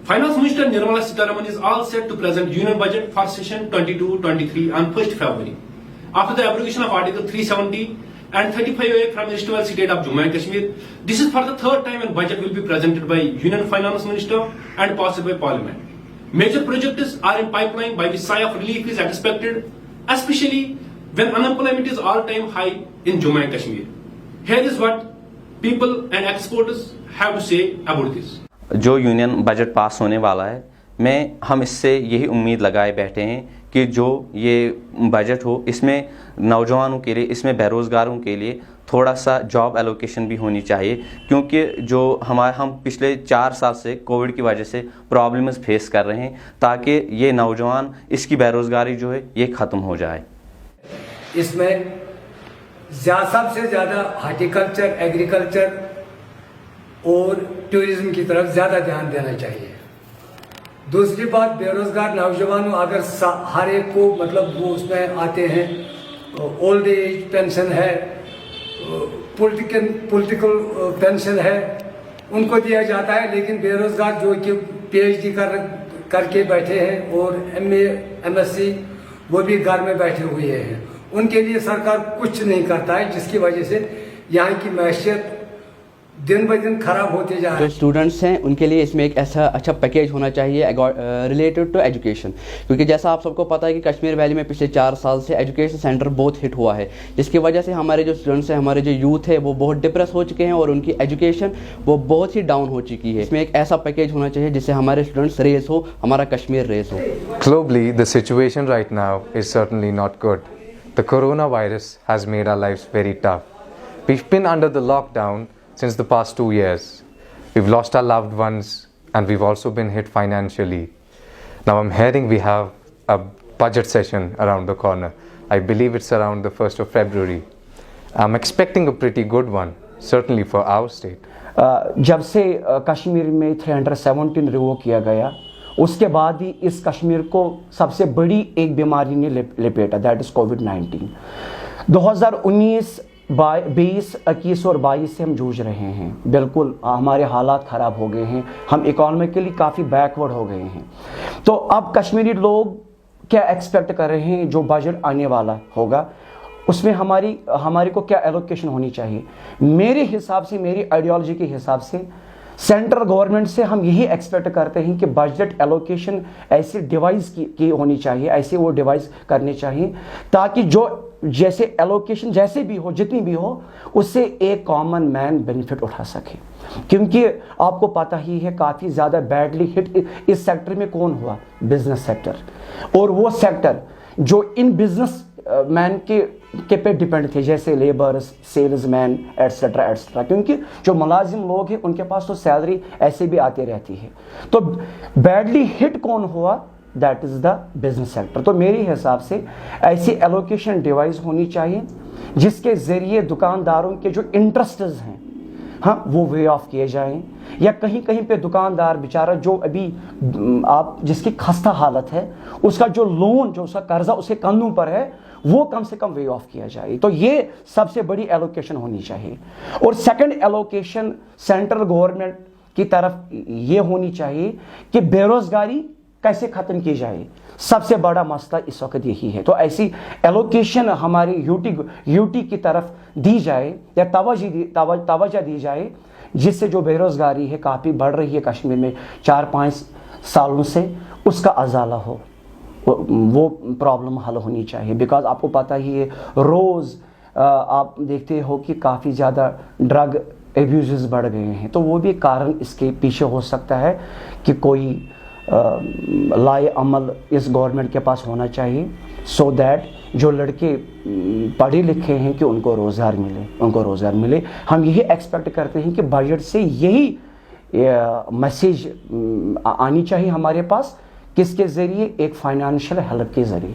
Finance Minister Nirmala Sitharaman is all set to present Union Budget for session 22-23 on 1st February. After the abrogation of Article 370 and 35A from the Istival State of Jammu and Kashmir, this is for the third time when budget will be presented by Union Finance Minister and passed by Parliament. Major projects are in pipeline by which sigh of relief is expected, especially when unemployment is all-time high in Jammu and Kashmir. Here is what people and exporters have to say about this. جو union budget پاس ہونے والا ہے ہم اس سے یہی امید لگائے بیٹھے ہیں کہ جو یہ بجٹ ہو اس میں نوجوانوں کے لیے، اس میں بے روزگاروں کے لیے تھوڑا سا جاب ایلوکیشن بھی ہونی چاہیے، کیونکہ جو ہم پچھلے 4 سال سے کووڈ کی وجہ سے پرابلمز فیس کر رہے ہیں، تاکہ یہ نوجوان اس کی بے روزگاری جو ہے یہ ختم ہو جائے. اس میں سب سے زیادہ ہارٹیکلچر، ایگریکلچر اور ٹورزم کی طرف زیادہ دھیان دینا چاہیے. دوسری بات، بے روزگار نوجوانوں اگر ہر ایک کو مطلب وہ اس میں آتے ہیں، اولڈ ایج پینشن ہے، پولیٹیکل پینشن ہے، ان کو دیا جاتا ہے، لیکن بے روزگار جو کہ پی ایچ ڈی کر کے بیٹھے ہیں اور M A M S C وہ بھی گھر میں بیٹھے ہوئے ہیں، ان کے لیے سرکار کچھ نہیں کرتا ہے، جس کی وجہ سے یہاں کی معیشت دن بہ دن خراب ہوتے جا رہے ہیں. جو اسٹوڈنٹس ہیں ان کے لیے اس میں ایک ایسا اچھا پیکیج ہونا چاہیے ریلیٹڈ ٹو ایجوکیشن، کیونکہ جیسا آپ سب کو پتہ ہے کہ کشمیر ویلی میں پچھلے 4 سال سے ایجوکیشن سینٹر بہت ہٹ ہوا ہے، جس کی وجہ سے ہمارے جو اسٹوڈنٹس ہیں، ہمارے جو یوتھ ہے وہ بہت ڈپریس ہو چکے ہیں اور ان کی ایجوکیشن وہ بہت ہی ڈاؤن ہو چکی ہے. اس میں ایک ایسا پیکیج ہونا چاہیے جس سے ہمارے اسٹوڈنٹس ریز ہو، ہمارا Kashmir raise who. Globally, the situation right now is certainly not good. The coronavirus has made our lives very tough. We've been under the lockdown since the past 2 years. We've lost our loved ones and we've also been hit financially. Now I'm hearing we have a budget session around the corner. I believe it's around the 1st of February. I'm expecting a pretty good one, certainly for our state. جب سے کشمیر میں 317 review کیا گیا، اس کے بعد ہی اس کشمیر کو سب سے بڑی ایک بیماری نے لپیٹا، دیٹ از کووڈ-19. 2019 20 21 اور 22 سے ہم جوجھ رہے ہیں. بالکل ہمارے حالات خراب ہو گئے ہیں، ہم اکانومیکلی کافی بیکورڈ ہو گئے ہیں. تو اب کشمیری لوگ کیا ایکسپیکٹ کر رہے ہیں جو بجٹ آنے والا ہوگا اس میں ہماری کو کیا ایلوکیشن ہونی چاہیے؟ میرے حساب سے، میری آئیڈیالوجی کے حساب سے سینٹرل گورنمنٹ سے ہم یہی ایکسپیکٹ کرتے ہیں کہ بجٹ ایلوکیشن ایسی ڈیوائس کی ہونی چاہیے، ایسے وہ ڈیوائس کرنے چاہیے تاکہ جو جیسے ایلوکیشن جیسے بھی ہو، جتنی بھی ہو، اس سے ایک کامن مین بینیفٹ اٹھا سکے. کیونکہ آپ کو پتہ ہی ہے کافی زیادہ بیڈلی ہٹ اس سیکٹر میں کون ہوا؟ Business sector. اور وہ سیکٹر جو ان بزنس مین کے پہ ڈپینڈ تھے، جیسے labours, sales man etcetera etcetera, کیونکہ جو ملازم لوگ ہیں ان کے پاس تو سیلری ایسے بھی آتی رہتی ہے. تو بیڈلی ہٹ کون ہوا؟ That is the business sector. تو میرے حساب سے ایسی ایلوکیشن ڈیوائس ہونی چاہیے جس کے ذریعے دکانداروں کے جو انٹرسٹز ہیں وہ وے آف کیے جائیں، یا کہیں پہ دکاندار بیچارہ جو ابھی آپ جس کی خستہ حالت ہے، اس کا جو لون، جو اس کا قرضہ اس کے کندھوں پر ہے، وہ کم سے کم وے آف کیا جائے. تو یہ سب سے بڑی ایلوکیشن ہونی چاہیے. اور سیکنڈ ایلوکیشن سینٹرل گورنمنٹ کی طرف یہ ہونی چاہیے کہ بے روزگاری کیسے ختم کی جائے. سب سے بڑا مسئلہ اس وقت یہی ہے. تو ایسی ایلوکیشن ہماری یو ٹی کی طرف دی جائے یا توجہ دی جائے، جس سے جو بے روزگاری ہے کافی بڑھ رہی ہے کشمیر میں 4-5 سالوں سے، اس کا ازالہ ہو، وہ پرابلم حل ہونی چاہیے. بیکاز آپ کو پتہ ہی ہے روز آپ دیکھتے ہو کہ کافی زیادہ ڈرگ ایبیوزز بڑھ گئے ہیں. تو وہ بھی کارن اس کے پیچھے ہو سکتا ہے کہ کوئی لائے عمل اس گورنمنٹ کے پاس ہونا چاہیے، سو دیٹ جو لڑکے پڑھے لکھے ہیں کہ ان کو روزگار ملے. ہم یہی ایکسپیکٹ کرتے ہیں کہ بجٹ سے یہی میسیج آنی چاہیے ہمارے پاس، کس کے ذریعے؟ ایک فائنانشیل ہیلپ کے ذریعے.